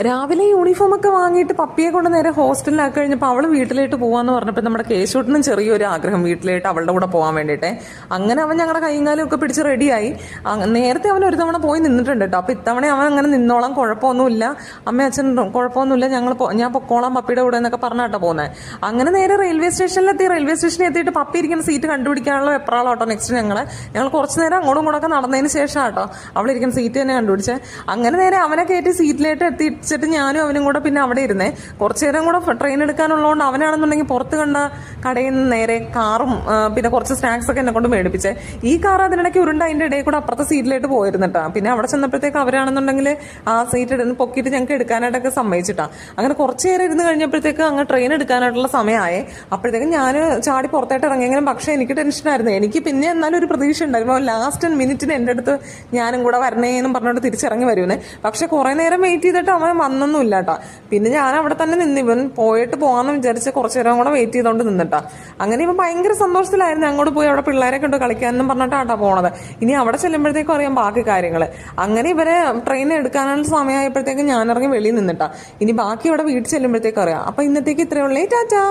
രാവിലെ യൂണിഫോമൊക്കെ വാങ്ങിയിട്ട് പപ്പിയെ കൊണ്ട് നേരെ ഹോസ്റ്റലിലാക്കി കഴിഞ്ഞപ്പോൾ അവൾ വീട്ടിലേക്ക് പോകാന്ന് പറഞ്ഞപ്പോൾ നമ്മുടെ കേശൂട്ടിനും ചെറിയൊരു ആഗ്രഹം വീട്ടിലേക്ക് അവളുടെ കൂടെ പോകാൻ വേണ്ടിയിട്ട്. അങ്ങനെ അവൻ ഞങ്ങളുടെ കൈകാലും ഒക്കെ പിടിച്ച് റെഡിയായി. നേരത്തെ അവൻ ഒരു തവണ പോയി നിന്നിട്ടുണ്ട് കേട്ടോ. അപ്പോൾ ഇത്തവണ അവൻ അങ്ങനെ നിന്നോളാം, കുഴപ്പമൊന്നുമില്ല, അമ്മ അച്ഛൻ കുഴപ്പമൊന്നുമില്ല, ഞാൻ പൊക്കോളാം പപ്പിയുടെ കൂടെ എന്നൊക്കെ പറഞ്ഞാട്ടോ പോകുന്നത്. അങ്ങനെ നേരെ റെയിൽവേ സ്റ്റേഷനിലെത്തി. റെയിൽവേ സ്റ്റേഷനിൽ എത്തിയിട്ട് പപ്പി ഇരിക്കുന്ന സീറ്റ് കണ്ടുപിടിക്കാനുള്ള വെപ്രാളാട്ടോ. നെക്സ്റ്റ് ഞങ്ങൾ കുറച്ച് നേരം അങ്ങോട്ടും ഇങ്ങോട്ടൊക്കെ നടന്നതിന് ശേഷം കേട്ടോ അവളിരിക്കുന്ന സീറ്റ് തന്നെ കണ്ടുപിടിച്ചത്. അങ്ങനെ നേരെ അവനെ കയറ്റി സീറ്റിലേക്ക് എത്തിച്ചിട്ട് ഞാനും അവനും കൂടെ പിന്നെ അവിടെ ഇരുന്നേ. കുറച്ചു നേരം കൂടെ ട്രെയിൻ എടുക്കാനുള്ളതുകൊണ്ട് അവനാണെന്നുണ്ടെങ്കിൽ പുറത്ത് കണ്ട കടയിൽ നിന്ന് നേരെ കാറും പിന്നെ കുറച്ച് സ്നാക്സ് ഒക്കെ എന്നെ കൊണ്ട് മേടിപ്പിച്ചേ. ഈ കാർ അതിനിടയ്ക്ക് ഉരുണ്ട് അതിന്റെ ഇടയിൽ കൂടെ അപ്പുറത്തെ സീറ്റിലേക്ക് പോയിരുന്നിട്ടാ. പിന്നെ അവിടെ ചെന്നപ്പോഴത്തേക്ക് അവരാണെന്നുണ്ടെങ്കിൽ ആ സീറ്റ് പൊക്കിയിട്ട് ഞങ്ങൾക്ക് എടുക്കാനായിട്ടൊക്കെ സമ്മതിച്ചിട്ടാ. അങ്ങനെ കുറച്ചു നേരം ഇരുന്ന് കഴിഞ്ഞപ്പോഴത്തേക്ക് അങ്ങ് ട്രെയിൻ എടുക്കാനായിട്ടുള്ള സമയമായേ. അപ്പോഴത്തേക്കും ഞാൻ ചാടി പുറത്തായിട്ട് ഇറങ്ങിയെങ്കിലും പക്ഷേ എനിക്ക് ടെൻഷനായിരുന്നു. എനിക്ക് പിന്നെ എന്നാലും ഒരു പ്രതീക്ഷ ഉണ്ടായിരുന്നു ലാസ്റ്റ് മിനിറ്റിന് എൻ്റെ അടുത്ത് ഞാനും കൂടെ വരണേന്നും പറഞ്ഞിട്ട് തിരിച്ചിറങ്ങി വരുന്നേ. പക്ഷെ കുറെ നേരം വെയിറ്റ് ചെയ്തിട്ട് അവൻ വന്നൊന്നും ഇല്ലാട്ടാ. പിന്നെ ഞാൻ അവിടെ തന്നെ നിന്ന് ഇവൻ പോയിട്ട് പോകാമെന്ന് വിചാരിച്ച് കുറച്ചു നേരം കൂടെ വെയിറ്റ് ചെയ്തോണ്ട് നിന്നിട്ടാ. അങ്ങനെ ഇവൻ ഭയങ്കര സന്തോഷത്തിലായിരുന്നു. അങ്ങോട്ട് പോയി അവിടെ പിള്ളേരെ കൊണ്ട് കളിക്കാനെന്നും പറഞ്ഞിട്ടാട്ടാ പോണത്. ഇനി അവിടെ ചെല്ലുമ്പോഴത്തേക്കും അറിയാം ബാക്കി കാര്യങ്ങൾ. അങ്ങനെ ഇവരെ ട്രെയിൻ എടുക്കാനുള്ള സമയമായപ്പോഴത്തേക്കും ഞാൻ ഇറങ്ങി വെളിയിൽ നിന്നിട്ടാ. ഇനി ബാക്കി ഇവിടെ വീട്ടിൽ ചെല്ലുമ്പോഴത്തേക്കും അറിയാം. അപ്പൊ ഇന്നത്തേക്ക് ഇത്രയേ ഉള്ളേ. ടാറ്റാ.